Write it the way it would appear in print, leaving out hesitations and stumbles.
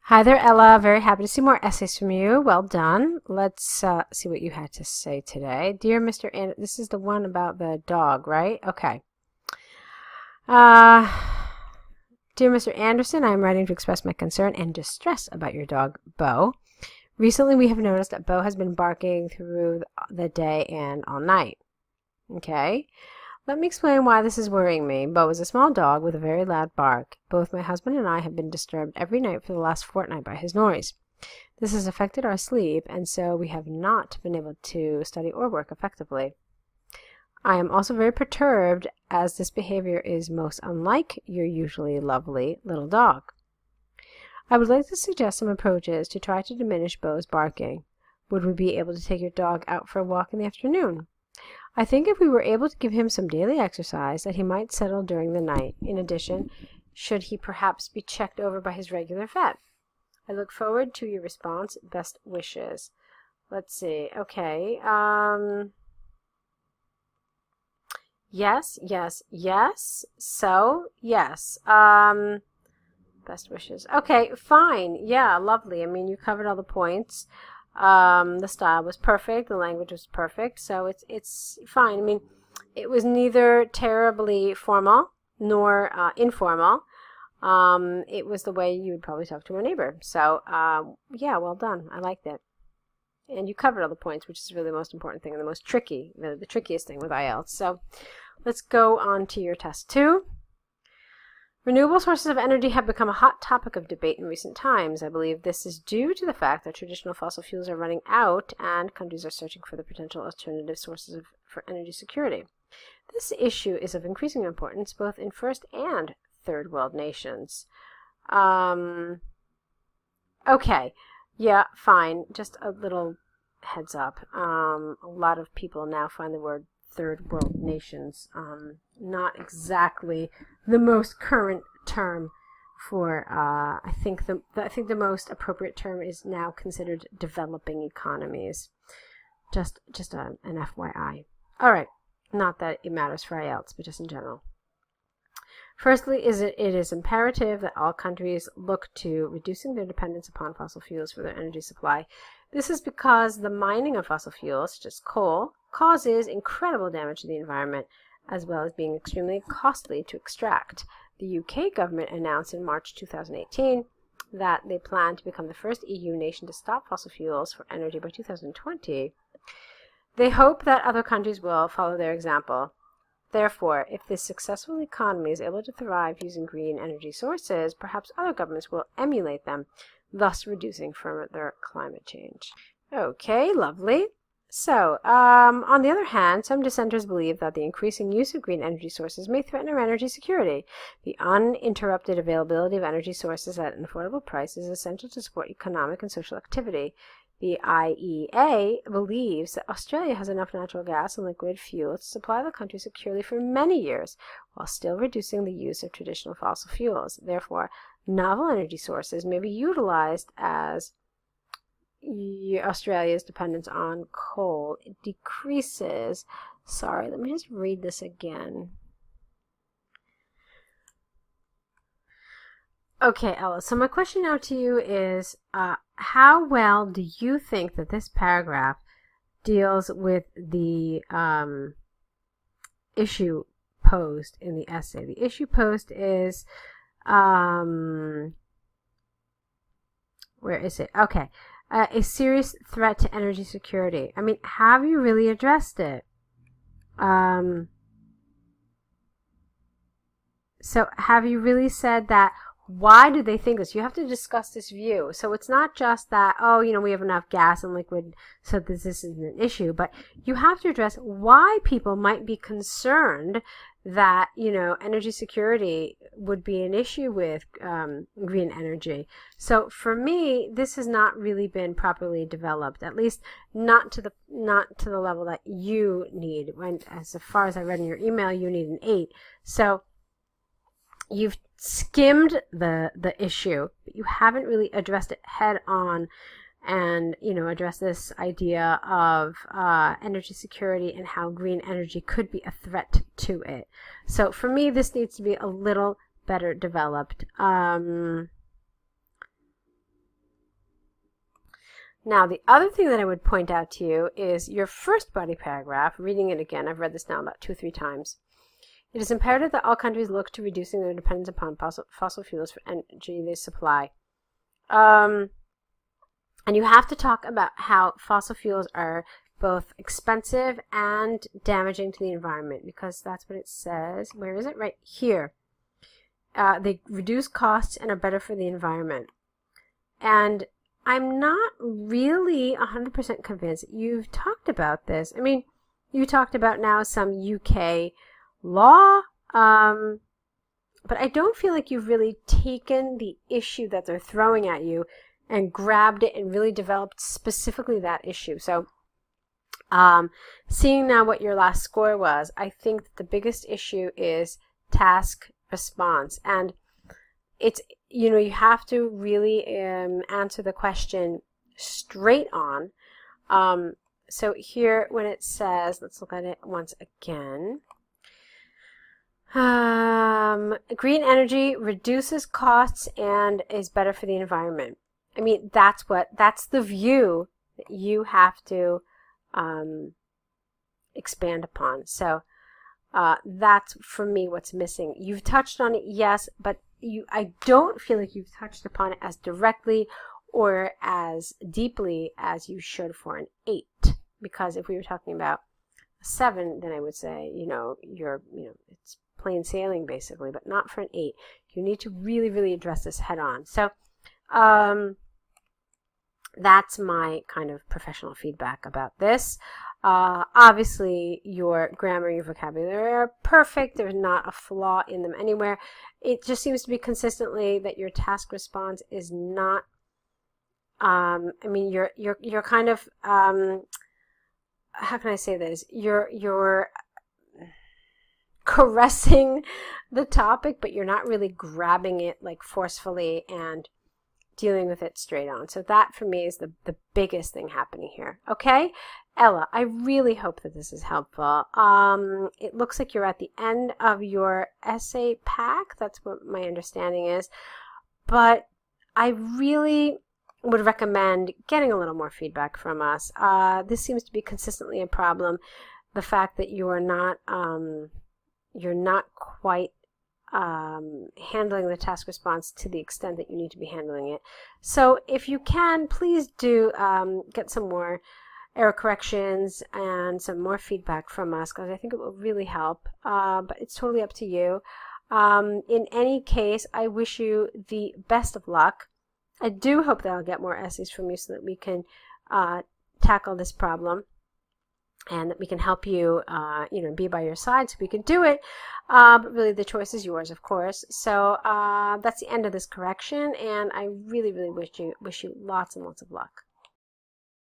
Hi there, Ella. Very happy to see more essays from you. Well done. Let's see what you had to say today. Dear Mr. This is the one about the dog, right? Okay. Uh, Dear Mr. Anderson, I am writing to express my concern and distress about your dog, Bo. Recently, we have noticed that Bo has been barking through the day and all night. Okay. Let me explain why this is worrying me. Bo is a small dog with a very loud bark. Both my husband and I have been disturbed every night for the last fortnight by his noise. This has affected our sleep, and so we have not been able to study or work effectively. I am also very perturbed, as this behavior is most unlike your usually lovely little dog. I would like to suggest some approaches to try to diminish Bo's barking. Would we be able to take your dog out for a walk in the afternoon? I think if we were able to give him some daily exercise, that he might settle during the night. In addition, should he perhaps be checked over by his regular vet? I look forward to your response. Best wishes. Let's see. Okay. Yes. So, yes. Best wishes. Okay, fine. Yeah, lovely. I mean, you covered all the points. The style was perfect, the language was perfect, so it's fine. I mean, it was neither terribly formal nor informal. It was the way you would probably talk to a neighbor. So, yeah, well done. I liked it. And you covered all the points, which is really the most important thing and the trickiest thing with IELTS. So, let's go on to your test 2. Renewable sources of energy have become a hot topic of debate in recent times. I believe this is due to the fact that traditional fossil fuels are running out and countries are searching for the potential alternative sources for energy security. This issue is of increasing importance both in first and third world nations. Okay, yeah, fine. Just a little heads up. A lot of people now find the word third world nations not exactly the most current term for I think the most appropriate term is now considered developing economies. Just an FYI. All right, not that it matters for IELTS, but just in general. Firstly, it is imperative that all countries look to reducing their dependence upon fossil fuels for their energy supply. This is because the mining of fossil fuels, such as coal, causes incredible damage to the environment, as well as being extremely costly to extract. The UK government announced in March 2018 that they plan to become the first EU nation to stop fossil fuels for energy by 2020. They hope that other countries will follow their example. Therefore, if this successful economy is able to thrive using green energy sources, perhaps other governments will emulate them, thus reducing further climate change. Okay, lovely. So, on the other hand, some dissenters believe that the increasing use of green energy sources may threaten our energy security. The uninterrupted availability of energy sources at an affordable price is essential to support economic and social activity. The IEA believes that Australia has enough natural gas and liquid fuels to supply the country securely for many years, while still reducing the use of traditional fossil fuels. Therefore, novel energy sources may be utilized as Australia's dependence on coal decreases. Sorry, let me just read this again. Okay, Ella, so my question now to you is, how well do you think that this paragraph deals with the issue posed in the essay? The issue posed is, where is it? Okay. A serious threat to energy security. I mean, have you really addressed it? So have you really said that? Why do they think this? You have to discuss this view. So it's not just that, oh, we have enough gas and liquid, so this isn't an issue. But you have to address why people might be concerned that, energy security would be an issue with green energy. So for me, this has not really been properly developed, at least not to the level that you need. As far as I read in your email, you need an 8. So you've skimmed the issue, but you haven't really addressed it head on and, address this idea of energy security and how green energy could be a threat to it. So for me, this needs to be a little better developed. Now, the other thing that I would point out to you is your first body paragraph, reading it again. I've read this now about 2 or 3 times. It is imperative that all countries look to reducing their dependence upon fossil fuels for energy they supply. And you have to talk about how fossil fuels are both expensive and damaging to the environment, because that's what it says. Where is it? Right here. They reduce costs and are better for the environment. And I'm not really 100% convinced. You've talked about this. I mean, you talked about now some UK law, but I don't feel like you've really taken the issue that they're throwing at you and grabbed it and really developed specifically that issue. So seeing now what your last score was, I think that the biggest issue is task response. And it's, you have to really answer the question straight on. So here when it says, let's look at it once again. Green energy reduces costs and is better for the environment. I mean, that's the view that you have to expand upon. So that's for me what's missing. You've touched on it, yes, but I don't feel like you've touched upon it as directly or as deeply as you should for an 8. Because if we were talking about a 7, then I would say, it's plain sailing basically, but not for an 8. You need to really, really address this head on. So that's my kind of professional feedback about this. Obviously, your grammar, your vocabulary are perfect. There's not a flaw in them anywhere. It just seems to be consistently that your task response is not. You're kind of. How can I say this? You're caressing the topic, but you're not really grabbing it like forcefully and dealing with it straight on. So that for me is the biggest thing happening here. Okay, Ella, I really hope that this is helpful. It looks like you're at the end of your essay pack. That's what my understanding is. But I really would recommend getting a little more feedback from us. This seems to be consistently a problem. The fact that you're not quite handling the task response to the extent that you need to be handling it. So if you can, please do get some more error corrections and some more feedback from us, because I think it will really help. But it's totally up to you. In any case, I wish you the best of luck. I do hope that I'll get more essays from you so that we can tackle this problem, and that we can help you, be by your side so we can do it. But really the choice is yours, of course. So that's the end of this correction, and I really, really wish you lots and lots of luck.